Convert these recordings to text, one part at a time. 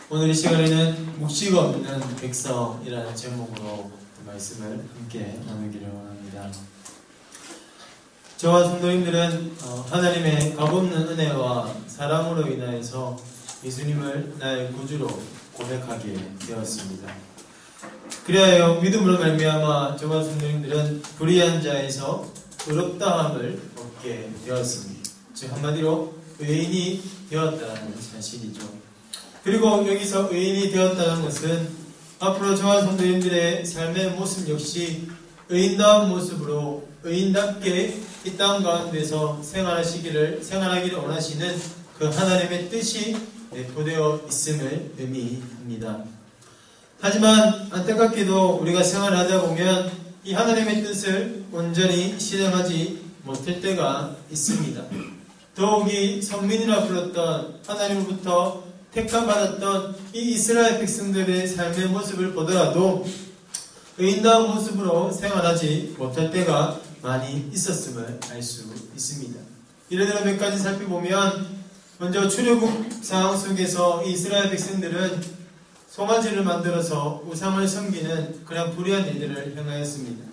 오늘 이 시간에는 묵시가 없는 백성이라는 제목으로 말씀을 함께 나누기로 합니다. 저와 성도님들은 하나님의 값없는 은혜와 사랑으로 인하여서 예수님을 나의 구주로 고백하게 되었습니다. 그리하여 믿음으로 말미암아 저와 성도님들은 불의한 자에서 의롭다함을 얻게 되었습니다. 즉 한마디로 의인이 되었다는 사실이죠. 그리고 여기서 의인이 되었다는 것은 앞으로 저와 성도님들의 삶의 모습 역시 의인다운 모습으로 의인답게 이 땅 가운데서 생활하기를 원하시는 그 하나님의 뜻이 내포되어 있음을 의미합니다. 하지만 안타깝게도 우리가 생활하다 보면 이 하나님의 뜻을 온전히 실행하지 못할 때가 있습니다. 더욱이 선민이라 불렀던 하나님으로부터 택함받았던 이 이스라엘 백성들의 삶의 모습을 보더라도 의인다운 모습으로 생활하지 못할 때가 많이 있었음을 알 수 있습니다. 예를 들어 몇 가지 살펴보면 먼저 출애굽 상황 속에서 이 이스라엘 백성들은 송아지를 만들어서 우상을 섬기는 그런 불의한 일들을 행하였습니다.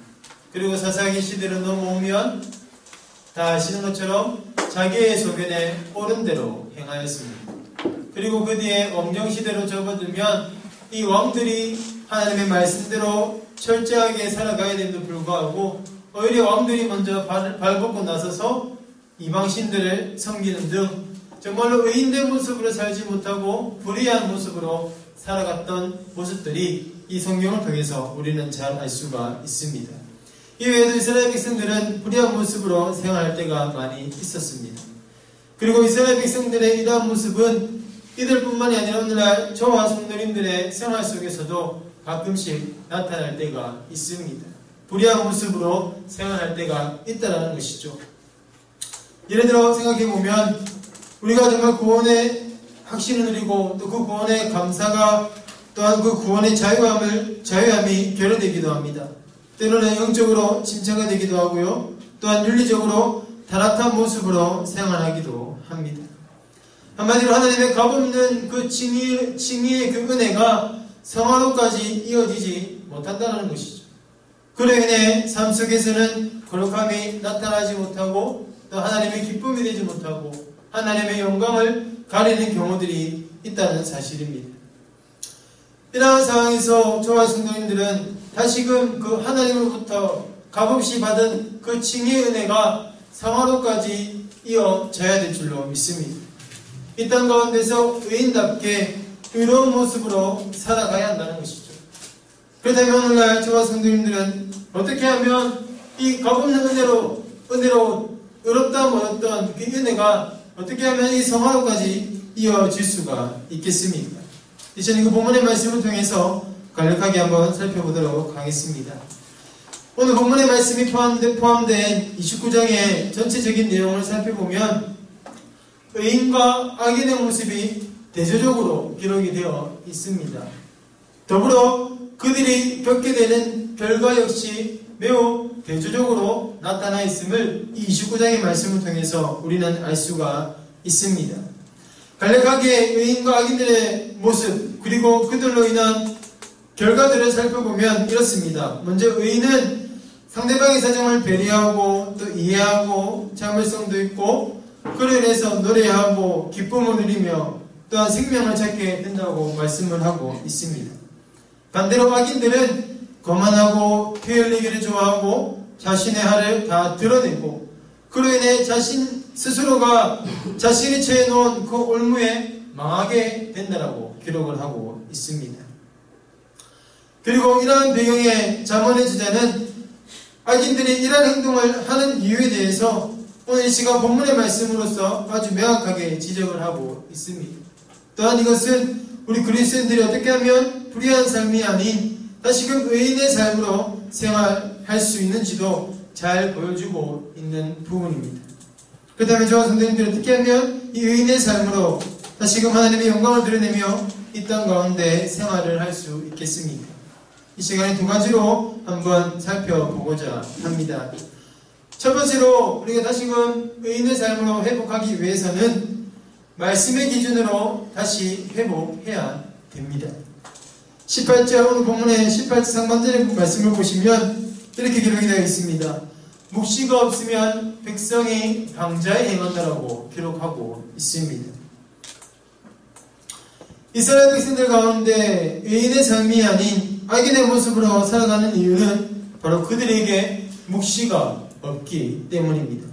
그리고 사사기 시대로 넘어오면 다 아시는 것처럼 자기의 소견에 옳은 대로 행하였습니다. 그리고 그 뒤에 왕정시대로 접어들면 이 왕들이 하나님의 말씀대로 철저하게 살아가야 됨에도 불구하고 오히려 왕들이 먼저 발벗고 나서서 이방신들을 섬기는 등 정말로 의인된 모습으로 살지 못하고 불의한 모습으로 살아갔던 모습들이 이 성경을 통해서 우리는 잘 알 수가 있습니다. 이외에도 이스라엘 백성들은 불의한 모습으로 생활할 때가 많이 있었습니다. 그리고 이스라엘 백성들의 이러한 모습은 이들뿐만이 아니라 오늘날 저와 성도님들의 생활 속에서도 가끔씩 나타날 때가 있습니다. 불의한 모습으로 생활할 때가 있다는 것이죠. 예를 들어 생각해보면 우리가 정말 구원의 확신을 누리고 또 그 구원의 감사가 또한 그 구원의 자유함이 결여되기도 합니다. 때로는 영적으로 침체가 되기도 하고요. 또한 윤리적으로 타락한 모습으로 생활하기도 합니다. 한마디로 하나님의 값없는 그 칭의의 그 은혜가 성화로까지 이어지지 못한다는 것이죠. 그로 인해 삶 속에서는 거룩함이 나타나지 못하고 또 하나님의 기쁨이 되지 못하고 하나님의 영광을 가리는 경우들이 있다는 사실입니다. 이러한 상황에서 저와 성도님들은 다시금 그 하나님으로부터 값없이 받은 그 칭의의 은혜가 성화로까지 이어져야 될 줄로 믿습니다. 이 땅 가운데서 의인답게 의로운 모습으로 살아가야 한다는 것이죠. 그렇다면 오늘날 저와 성도님들은 어떻게 하면 이 값없는 은혜로 의롭다함 얻었던 그 은혜가 어떻게 하면 이 성화로까지 이어질 수가 있겠습니까? 이제는 그 본문의 말씀을 통해서 간략하게 한번 살펴보도록 하겠습니다. 오늘 본문의 말씀이 포함된 29장의 전체적인 내용을 살펴보면 의인과 악인의 모습이 대조적으로 기록이 되어 있습니다. 더불어 그들이 겪게 되는 결과 역시 매우 대조적으로 나타나 있음을 이 29장의 말씀을 통해서 우리는 알 수가 있습니다. 간략하게 의인과 악인들의 모습 그리고 그들로 인한 결과들을 살펴보면 이렇습니다. 먼저 의인은 상대방의 사정을 배려하고 또 이해하고 참을성도 있고 그로 인해서 노래하고 기쁨을 누리며 또한 생명을 찾게 된다고 말씀을 하고 있습니다. 반대로 악인들은 거만하고 피 흘리기를 좋아하고 자신의 할을 다 드러내고 그로 인해 자신 스스로가 자신이 처해놓은 그 올무에 망하게 된다라고 기록을 하고 있습니다. 그리고 이러한 배경의 잠언의 주자는 악인들이 이러한 행동을 하는 이유에 대해서 오늘 이 시간 본문의 말씀으로서 아주 명확하게 지적을 하고 있습니다. 또한 이것은 우리 그리스도인들이 어떻게 하면 불의한 삶이 아닌 다시금 의인의 삶으로 생활할 수 있는지도 잘 보여주고 있는 부분입니다. 그렇다면 저와 성도님들이 어떻게 하면 이 의인의 삶으로 다시금 하나님의 영광을 드러내며 이 땅 가운데 생활을 할 수 있겠습니까? 이 시간에 두 가지로 한번 살펴보고자 합니다. 첫 번째로 우리가 다시금 의인의 삶으로 회복하기 위해서는 말씀의 기준으로 다시 회복해야 됩니다. 18절, 오늘 본문의 18절 상반절의 말씀을 보시면 이렇게 기록이 되어 있습니다. 묵시가 없으면 백성이 방자에 행한다라고 기록하고 있습니다. 이스라엘 백성들 가운데 의인의 삶이 아닌 악인의 모습으로 살아가는 이유는 바로 그들에게 묵시가 없기 때문입니다.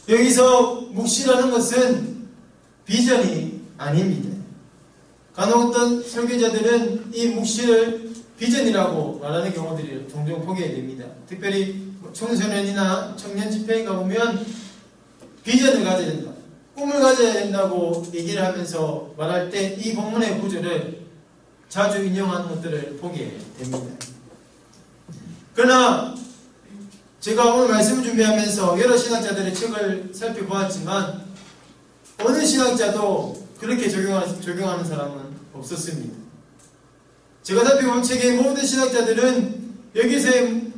여기서 묵시라는 것은 비전이 아닙니다. 간혹 어떤 설교자들은 이 묵시를 비전이라고 말하는 경우들이 종종 보게 됩니다. 특별히 청소년이나 청년 집회에 가보면 비전을 가져야 된다, 꿈을 가져야 된다고 얘기를 하면서 말할 때 이 본문의 구절을 자주 인용하는 것들을 보게 됩니다. 그러나 제가 오늘 말씀을 준비하면서 여러 신학자들의 책을 살펴보았지만 어느 신학자도 그렇게 적용하는 사람은 없었습니다. 제가 살펴본 책의 모든 신학자들은 여기서의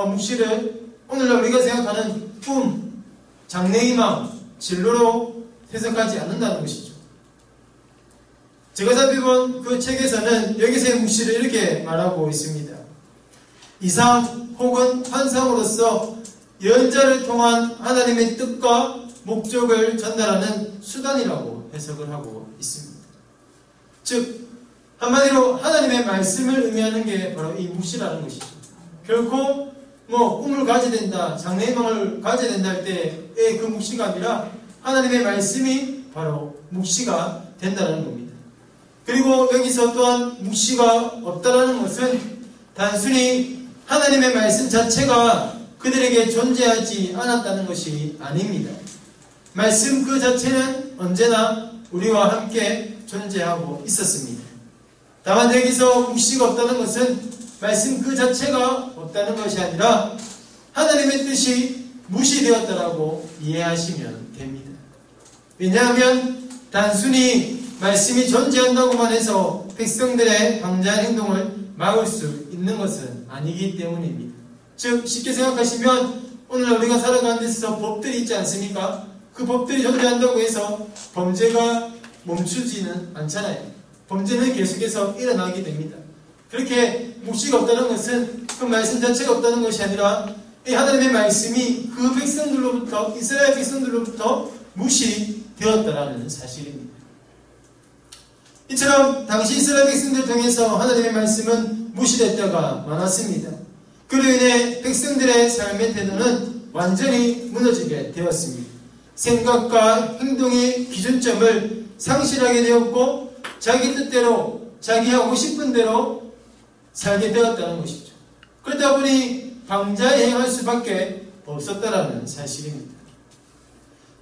묵시를 오늘날 우리가 생각하는 꿈, 장래희망, 진로로 해석하지 않는다는 것이죠. 제가 살펴본 그 책에서는 여기서의 묵시를 이렇게 말하고 있습니다. 이상 혹은 환상으로서 예언자를 통한 하나님의 뜻과 목적을 전달하는 수단이라고 해석을 하고 있습니다. 즉 한마디로 하나님의 말씀을 의미하는 게 바로 이 묵시라는 것이죠. 결코 꿈을 가져야 된다, 장래희망을 가져야 된다 할 때의 그 묵시가 아니라 하나님의 말씀이 바로 묵시가 된다는 겁니다. 그리고 여기서 또한 묵시가 없다라는 것은 단순히 하나님의 말씀 자체가 그들에게 존재하지 않았다는 것이 아닙니다. 말씀 그 자체는 언제나 우리와 함께 존재하고 있었습니다. 다만 여기서 묵시가 없다는 것은 말씀 그 자체가 없다는 것이 아니라 하나님의 뜻이 무시되었다라고 이해하시면 됩니다. 왜냐하면 단순히 말씀이 존재한다고만 해서 백성들의 방자한 행동을 막을 수 있는 것은 아니기 때문입니다. 즉 쉽게 생각하시면 오늘날 우리가 살아가는 데 있어서 법들이 있지 않습니까? 그 법들이 존재한다고 해서 범죄가 멈추지는 않잖아요. 범죄는 계속해서 일어나게 됩니다. 그렇게 묵시가 없다는 것은 그 말씀 자체가 없다는 것이 아니라 이 하나님의 말씀이 그 백성들로부터, 이스라엘 백성들로부터 무시되었다라는 사실입니다. 이처럼 당시 이스라엘 백성들을 통해서 하나님의 말씀은 무시됐다가 많았습니다. 그로 인해 백성들의 삶의 태도는 완전히 무너지게 되었습니다. 생각과 행동의 기준점을 상실하게 되었고 자기 뜻대로, 자기 하고 싶은 대로 살게 되었다는 것이죠. 그러다 보니 방자에 행할 수밖에 없었다라는 사실입니다.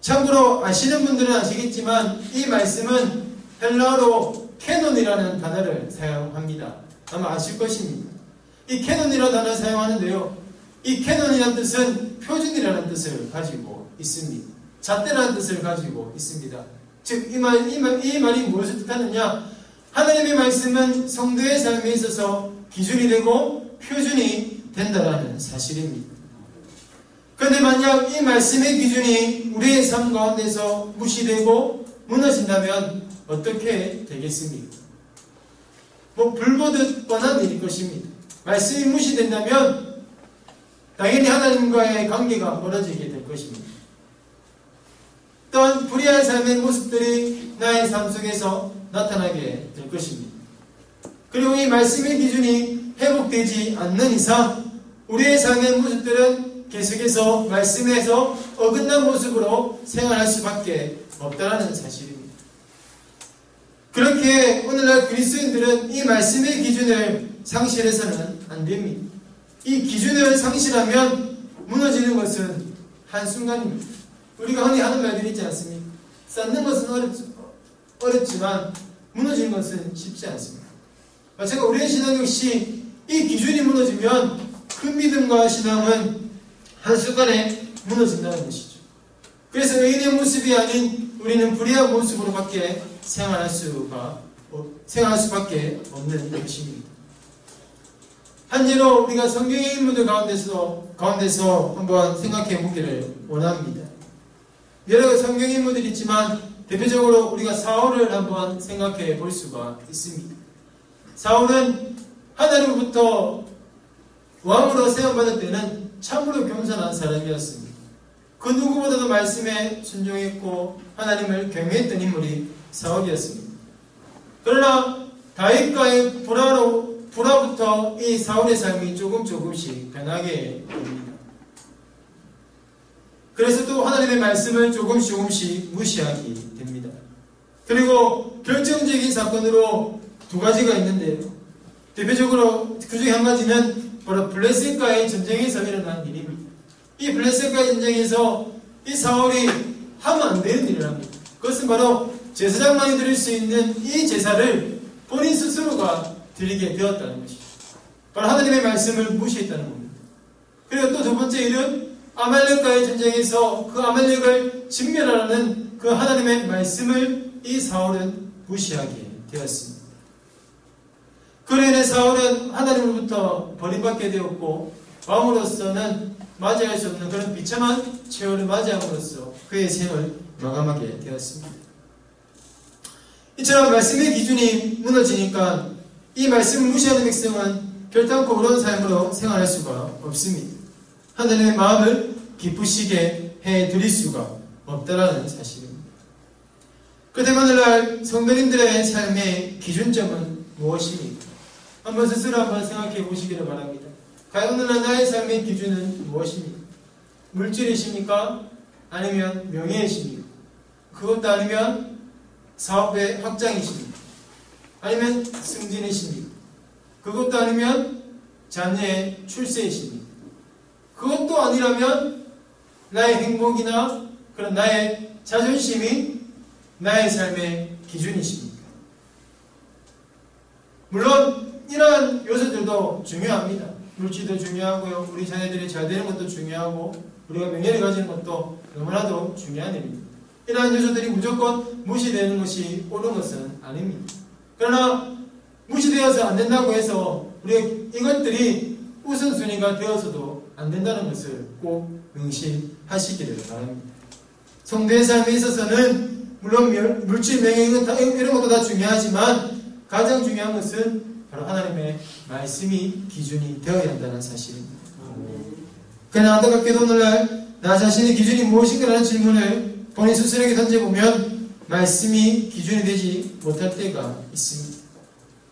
참고로 아시는 분들은 아시겠지만 이 말씀은 헬라어로 캐논이라는 단어를 사용합니다. 아마 아실 것입니다. 이 캐논이라는 단어를 사용하는데요. 이 캐논이라는 뜻은 표준이라는 뜻을 가지고 있습니다. 잣대라는 뜻을 가지고 있습니다. 즉 이 말이 무엇을 뜻하느냐? 하나님의 말씀은 성도의 삶에 있어서 기준이 되고 표준이 된다는 사실입니다. 그런데 만약 이 말씀의 기준이 우리의 삶 가운데서 무시되고 무너진다면 어떻게 되겠습니까? 불보듯 뻔한 일일 것입니다. 말씀이 무시된다면 당연히 하나님과의 관계가 멀어지게 될 것입니다. 또한 불의한 삶의 모습들이 나의 삶 속에서 나타나게 될 것입니다. 그리고 이 말씀의 기준이 회복되지 않는 이상 우리의 삶의 모습들은 계속해서 말씀에서 어긋난 모습으로 생활할 수밖에 없다는 사실입니다. 그렇게 오늘날 그리스도인들은 이 말씀의 기준을 상실해서는 안 됩니다. 이 기준을 상실하면 무너지는 것은 한순간입니다. 우리가 흔히 하는 말들이 있지 않습니까? 쌓는 것은 어렵지만 무너지는 것은 쉽지 않습니다. 마찬가지로 우리의 신앙 역시 이 기준이 무너지면 그 믿음과 신앙은 한순간에 무너진다는 것이죠. 그래서 의인의 모습이 아닌 우리는 불의한 모습으로밖에 생활할 수밖에 없는 것입니다. 한 예로 우리가 성경의 인물들 가운데서 한번 생각해 보기를 원합니다. 여러 성경 인물들이 있지만 대표적으로 우리가 사울을 한번 생각해 볼 수가 있습니다. 사울은 하나님으로부터 왕으로 세움받을 때는 참으로 겸손한 사람이었습니다. 그 누구보다도 말씀에 순종했고 하나님을 경외했던 인물이 사울이었습니다. 그러나 다윗과의 불화부터 이 사울의 삶이 조금씩 변하게 됩니다. 그래서 또 하나님의 말씀을 조금씩 무시하게 됩니다. 그리고 결정적인 사건으로 두 가지가 있는데요. 대표적으로 그 중에 한 가지는 바로 블레셋과의 전쟁에서 일어난 일입니다. 이 블레셋과의 전쟁에서 이 사울이 하면 안 되는 일을 합니다. 그것은 바로 제사장만이 드릴 수 있는 이 제사를 본인 스스로가 드리게 되었다는 것이죠. 바로 하나님의 말씀을 무시했다는 겁니다. 그리고 또 두 번째 일은 아말렉과의 전쟁에서 그 아말렉을 진멸하라는 그 하나님의 말씀을 이 사울은 무시하게 되었습니다. 그로 인해 사울은 하나님으로부터 버림받게 되었고 왕으로서는 맞이할 수 없는 그런 비참한 최후를 맞이함으로써 그의 생을 마감하게 되었습니다. 이처럼 말씀의 기준이 무너지니까 이 말씀을 무시하는 백성은 결단코 그런 삶으로 생활할 수가 없습니다. 하나님의 마음을 기쁘시게 해드릴 수가 없다라는 사실입니다. 그때 오늘날 성도님들의 삶의 기준점은 무엇입니까? 한번 스스로 한번 생각해 보시기를 바랍니다. 과연 오늘날 나의 삶의 기준은 무엇입니까? 물질이십니까? 아니면 명예이십니까? 그것도 아니면 사업의 확장이십니까? 아니면 승진이십니까? 그것도 아니면 자녀의 출세이십니까? 그것도 아니라면 나의 행복이나 그런 나의 자존심이 나의 삶의 기준이십니까? 물론 이러한 요소들도 중요합니다. 물질도 중요하고요. 우리 자녀들이 잘 되는 것도 중요하고 우리가 명예를 가지는 것도 너무나도 중요한 일입니다. 이러한 요소들이 무조건 무시되는 것이 옳은 것은 아닙니다. 그러나 무시되어서 안 된다고 해서 우리가 이것들이 우선순위가 되어서도 안 된다는 것을 꼭 명심하시기를 바랍니다. 성도의 삶에 있어서는 물론 물질, 명예 이런 것도 다 중요하지만 가장 중요한 것은 바로 하나님의 말씀이 기준이 되어야 한다는 사실입니다. 그러나 안타깝게도 오늘날 나 자신의 기준이 무엇인가라는 질문을 본인 스스로에게 던져보면 말씀이 기준이 되지 못할 때가 있습니다.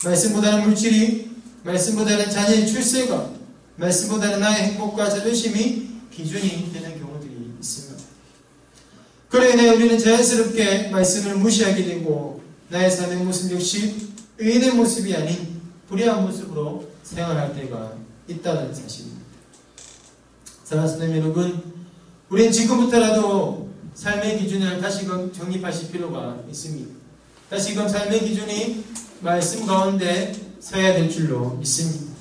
말씀보다는 물질이, 말씀보다는 자녀의 출세가, 말씀보다는 나의 행복과 자존심이 기준이 되는 경우들이 있습니다. 그로 인해 우리는 자연스럽게 말씀을 무시하게 되고 나의 삶의 모습 역시 의인의 모습이 아닌 불의한 모습으로 생활할 때가 있다는 사실입니다. 사랑하는 성도 여러분, 우리는 지금부터라도 삶의 기준을 다시금 정립하실 필요가 있습니다. 다시금 삶의 기준이 말씀 가운데 서야 될 줄로 믿습니다.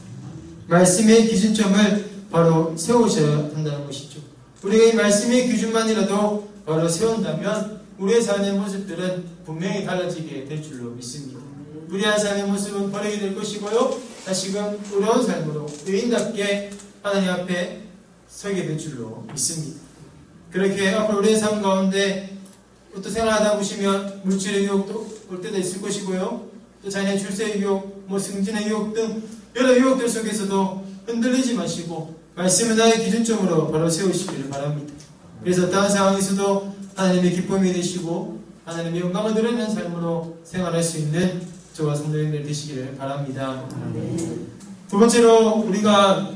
말씀의 기준점을 바로 세우셔야 한다는 것이죠. 우리가 이 말씀의 기준만이라도 바로 세운다면 우리의 삶의 모습들은 분명히 달라지게 될 줄로 믿습니다. 우리의 삶의 모습은 버리게 될 것이고요. 다시금 의로운 삶으로 의인답게 하나님 앞에 서게 될 줄로 믿습니다. 그렇게 앞으로 우리의 삶 가운데 또 생활하다 보시면 물질의 유혹도 올 때도 있을 것이고요. 또 자녀의 출세의 유혹, 승진의 유혹 등 여러 유혹들 속에서도 흔들리지 마시고 말씀을 나의 기준점으로 바로 세우시기를 바랍니다. 그래서 어떠한 상황에서도 하나님의 기쁨이 되시고 하나님의 영광을 드러내는 삶으로 생활할 수 있는 저와 성도님들 되시기를 바랍니다. 두 번째로 우리가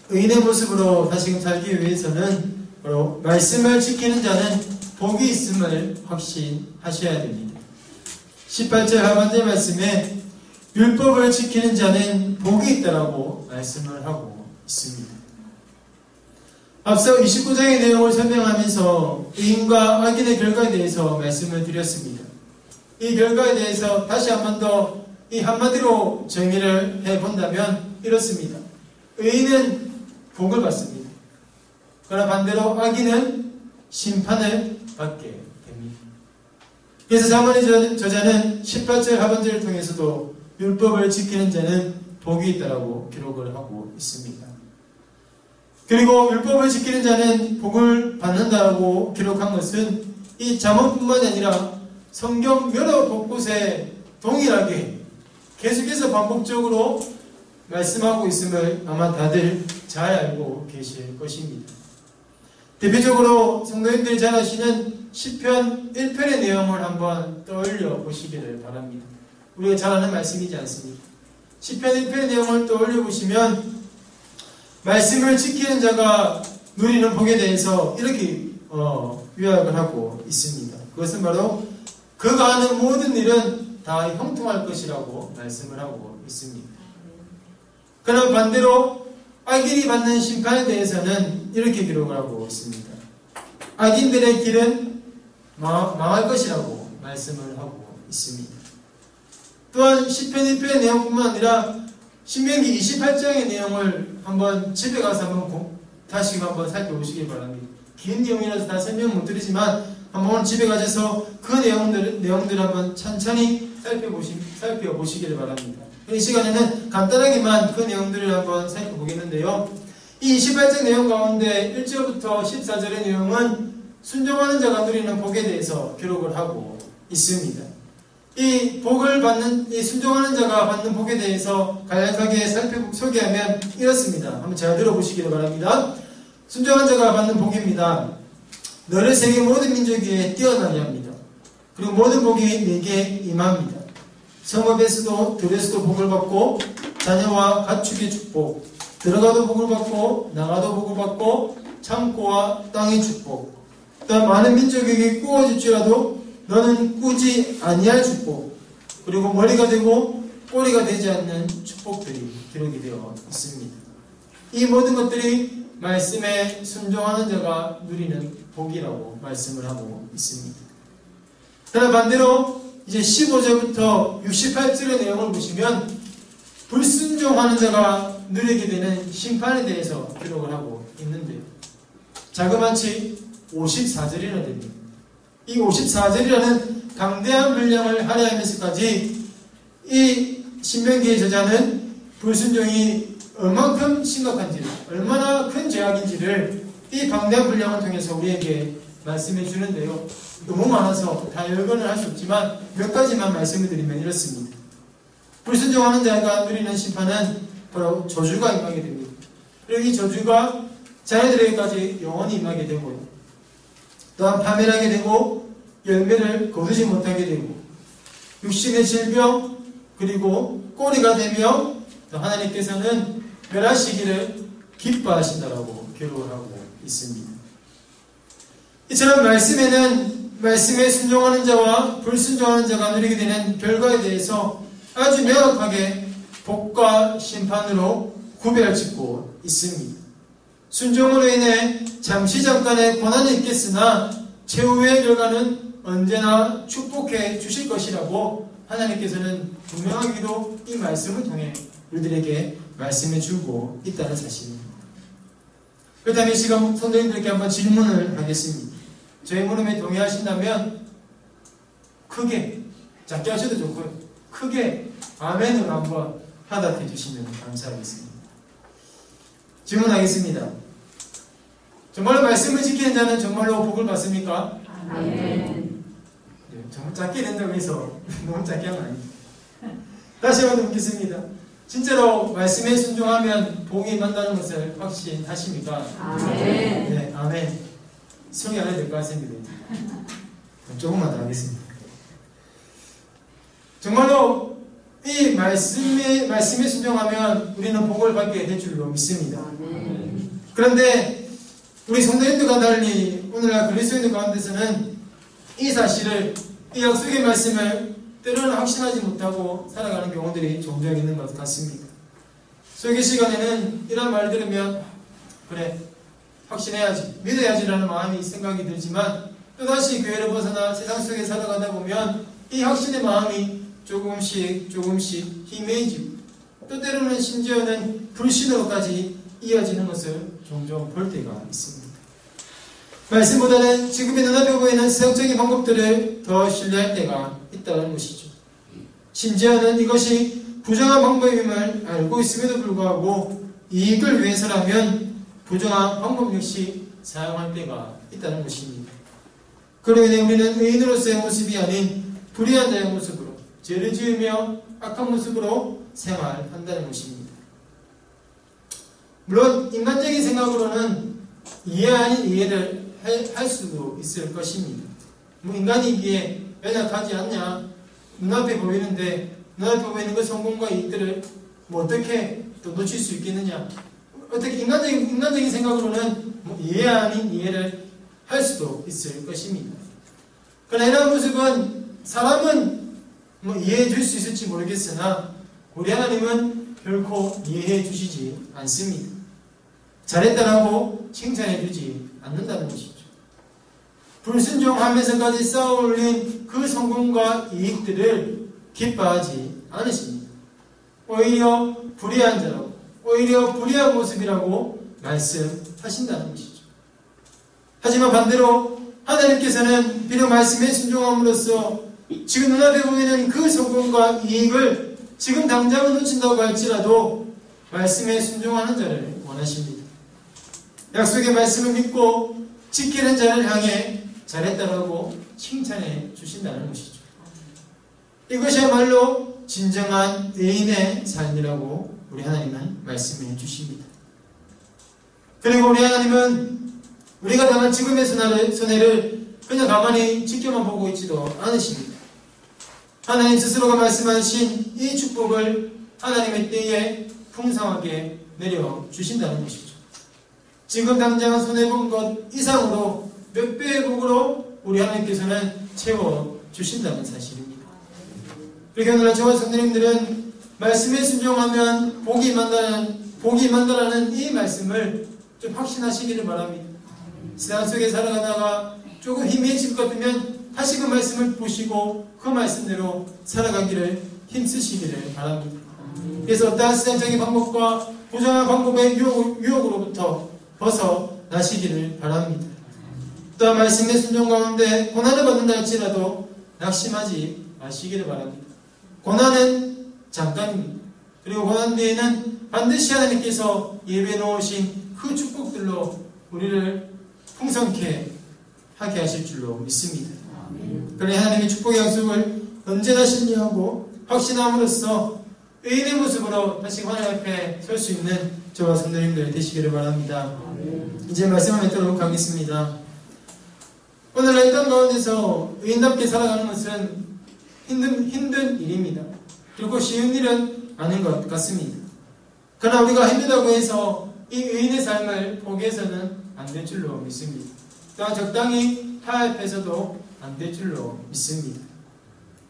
의인의 모습으로 다시금 살기 위해서는 바로 말씀을 지키는 자는 복이 있음을 확신하셔야 됩니다. 18절 하반절 말씀에 율법을 지키는 자는 복이 있다라고 말씀을 하고 있습니다. 앞서 29장의 내용을 설명하면서 의인과 악인의 결과에 대해서 말씀을 드렸습니다. 이 결과에 대해서 다시 한 번 더 이 한마디로 정의를 해본다면 이렇습니다. 의인은 복을 받습니다. 그러나 반대로 악인은 심판을 받게 됩니다. 그래서 자문의 저자는 18절 하반절을 통해서도 율법을 지키는 자는 복이 있다라고 기록을 하고 있습니다. 그리고 율법을 지키는 자는 복을 받는다라고 기록한 것은 이 자문뿐만이 아니라 성경 여러 곳곳에 동일하게 계속해서 반복적으로 말씀하고 있음을 아마 다들 잘 알고 계실 것입니다. 대표적으로 성도님들이 잘 아시는 시편 1편의 내용을 한번 떠올려 보시기를 바랍니다. 우리가 잘 아는 말씀이지 않습니까? 시편 1편의 내용을 떠올려 보시면 말씀을 지키는 자가 누리는 복에 대해서 이렇게 요약을 하고 있습니다. 그것은 바로 그가 하는 모든 일은 다 형통할 것이라고 말씀을 하고 있습니다. 그러나 반대로 악인이 받는 심판에 대해서는 이렇게 기록을 하고 있습니다. 악인들의 길은 망할 것이라고 말씀을 하고 있습니다. 또한 시편 1편의 내용뿐만 아니라 신명기 28장의 내용을 한번 집에 가서 다시 한번 살펴보시기 바랍니다. 긴 내용이라서 다 설명 못 드리지만 한번 집에 가셔서 그 내용들을 한번 천천히 살펴보시기를 바랍니다. 이 시간에는 간단하게만 그 내용들을 한번 살펴보겠는데요. 이 28장 내용 가운데 1절부터 14절의 내용은 순종하는 자가 누리는 복에 대해서 기록을 하고 있습니다. 이 순종하는 자가 받는 복에 대해서 간략하게 소개하면 이렇습니다. 한번 잘 들어보시기를 바랍니다. 순종한 자가 받는 복입니다. 너를 세계 모든 민족 위에 뛰어나게 합니다. 그리고 모든 복이 내게 임합니다. 성읍에서도 들에서도 복을 받고 자녀와 가축의 축복, 들어가도 복을 받고 나가도 복을 받고 창고와 땅의 축복, 또한 많은 민족에게 꾸어질지라도 너는 꾸지 아니할 축복, 그리고 머리가 되고 꼬리가 되지 않는 축복들이 기록이 되어 있습니다. 이 모든 것들이 말씀에 순종하는 자가 누리는 복이라고 말씀을 하고 있습니다. 그러나 반대로 이제 15절부터 68절의 내용을 보시면 불순종하는 자가 누리게 되는 심판에 대해서 기록을 하고 있는데요. 자그마치 54절이나 됩니다. 이 54절이라는 강대한 분량을 할애하면서까지 이 신명기의 저자는 불순종이 얼만큼 심각한지를, 얼마나 큰 죄악인지를 이 방대한 분량을 통해서 우리에게 말씀해 주는데요. 너무 많아서 다 열거는 할 수 없지만 몇 가지만 말씀을 드리면 이렇습니다. 불순종하는 자가 누리는 심판은 바로 저주가 임하게 됩니다. 그리고 이 저주가 자녀들에게까지 영원히 임하게 되고요. 또한 파멸하게 되고 열매를 거두지 못하게 되고 육신의 질병, 그리고 꼬리가 되며 또 하나님께서는 멸하시기를 기뻐하신다라고 기록을 하고 있습니다. 이처럼 말씀에는 말씀에 순종하는 자와 불순종하는 자가 누리게 되는 결과에 대해서 아주 명확하게 복과 심판으로 구별짓고 있습니다. 순종으로 인해 잠깐의 고난이 있겠으나 최후의 결과는 언제나 축복해 주실 것이라고 하나님께서는 분명하기도 이 말씀을 통해 우리들에게 말씀해 주고 있다는 사실입니다. 그렇다면 이 시간 성도님들께 한번 질문을 하겠습니다. 저의 물음에 동의하신다면 크게, 작게 하셔도 좋고요. 크게 아멘으로 한번 화답해 주시면 감사하겠습니다. 질문하겠습니다. 정말로 말씀을 지키는 자는 정말로 복을 받습니까? 아멘. 네, 정말 작게 된다고 해서 너무 작게 하면 아닙니다. 다시 한번 묻겠습니다. 진짜로 말씀에 순종하면 복이 임한다는 것을 확신하십니까? 아멘. 네, 아멘. 성의 안 해도 될 것 같습니다. 조금만 더 하겠습니다. 정말로 이 말씀에 순종하면 우리는 복을 받게 될 줄로 믿습니다. 그런데 우리 성도님들과 달리 오늘날 그리스도인들 가운데서는 이 사실을, 이 약속의 말씀을 때로는 확신하지 못하고 살아가는 경우들이 종종 있는 것 같습니다. 설교 시간에는 이런 말 들으면 그래, 확신해야지, 믿어야지라는 마음이 생각이 들지만 또다시 교회를 벗어나 세상 속에 살아가다 보면 이 확신의 마음이 조금씩 희미해지고 또 때로는 심지어는 불신으로까지 이어지는 것을 종종 볼 때가 있습니다. 말씀보다는 지금의 눈앞에 보이는 세상적인 방법들을 더 신뢰할 때가 있다는 것이죠. 심지어는 이것이 부정한 방법임을 알고 있음에도 불구하고 이익을 위해서라면 부정한 방법 역시 사용할 때가 있다는 것입니다. 그로 인해 우리는 의인으로서의 모습이 아닌 불의한 자의 모습으로 죄를 지으며 악한 모습으로 생활한다는 것입니다. 물론 인간적인 생각으로는 이해 아닌 이해를 할 수도 있을 것입니다. 인간이기에 연약하지 않냐? 눈앞에 보이는 그 성공과 이익들을 어떻게 또 놓칠 수 있겠느냐? 어떻게 인간적인 생각으로는 이해 아닌 이해를 할 수도 있을 것입니다. 그러나 이런 모습은 사람은 이해해 줄 수 있을지 모르겠으나 우리 하나님은 결코 이해해 주시지 않습니다. 잘했다라고 칭찬해 주지 않는다는 것이죠. 불순종하면서까지 쌓아올린 그 성공과 이익들을 기뻐하지 않으십니다. 오히려 불의한 자라고, 오히려 불의한 모습이라고 말씀하신다는 것이죠. 하지만 반대로 하나님께서는 비록 말씀에 순종함으로써 지금 눈앞에 보이는 그 성공과 이익을 지금 당장은 놓친다고 할지라도 말씀에 순종하는 자를 원하십니다. 약속의 말씀을 믿고 지키는 자를 향해 잘했다라고 칭찬해 주신다는 것이죠. 이것이야말로 진정한 의인의 삶이라고 우리 하나님은 말씀해 주십니다. 그리고 우리 하나님은 우리가 당한 지금의 손해를 그냥 가만히 지켜만 보고 있지도 않으십니다. 하나님 스스로가 말씀하신 이 축복을 하나님의 때에 풍성하게 내려주신다는 것이죠. 지금 당장 손해본 것 이상으로 몇 배의 복으로 우리 하나님께서는 채워주신다는 사실입니다. 그렇게 오늘 저와 성도님들은 말씀에 순종하면 복이 임한다라는 이 말씀을 좀 확신하시기를 바랍니다. 세상 속에 살아가다가 조금 희미해질 것 같으면 다시 그 말씀을 보시고 그 말씀대로 살아가기를 힘쓰시기를 바랍니다. 그래서 어떠한 세상적인 방법과 부정한 방법의 유혹으로부터 벗어나시기를 바랍니다. 또한 말씀의 순종 가운데 고난을 받는다 할지라도 낙심하지 마시기를 바랍니다. 고난은 잠깐입니다. 그리고 고난 뒤에는 반드시 하나님께서 예배해 놓으신 그 축복들로 우리를 풍성케 하게 하실 줄로 믿습니다. 그러니 하나님의 축복의 약속을 언제나 신뢰하고 확신함으로써 의인의 모습으로 다시 하나님 앞에 설 수 있는 저와 성도님들 되시기를 바랍니다. 이제 말씀을 맺도록 하겠습니다. 오늘날 이 땅 가운데서 의인답게 살아가는 것은 힘든 일입니다. 그리고 쉬운 일은 아닌 것 같습니다. 그러나 우리가 힘들다고 해서 이 의인의 삶을 포기해서는 안 될 줄로 믿습니다. 또한 적당히 타협해서도 안 될 줄로 믿습니다.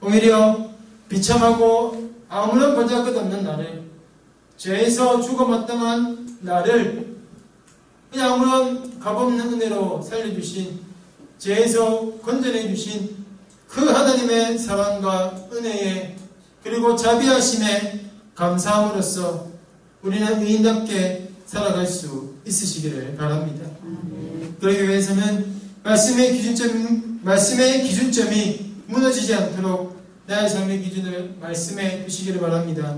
오히려 비참하고 아무런 보잘것없는 나를, 죄에서 죽어마땅한 나를 그냥 아무런 값없는 은혜로 살려주신, 죄에서 건져내주신 그 하나님의 사랑과 은혜에 그리고 자비하심에 감사함으로써 우리는 의인답게 살아갈 수 있으시기를 바랍니다. 그러기 위해서는 말씀의 기준점이 무너지지 않도록 나의 삶의 기준을 말씀에 두시기를 바랍니다.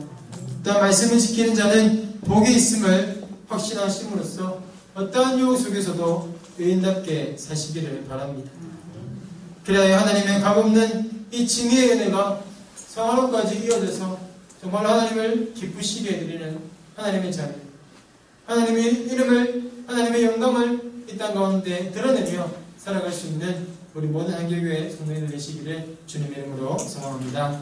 또한 말씀을 지키는 자는 복이 있음을 확신하심으로써 어떠한 유혹 속에서도 의인답게 사시기를 바랍니다. 그래야 하나님의 값없는 이 칭의의 은혜가 성화로까지 이어져서 정말 하나님을 기쁘시게 해드리는 하나님의 자리, 하나님의 이름을, 하나님의 영광을 이 땅 가운데 드러내며 살아갈 수 있는 우리 모든 한길교회 성도님들 되시기를 주님의 이름으로 소망합니다.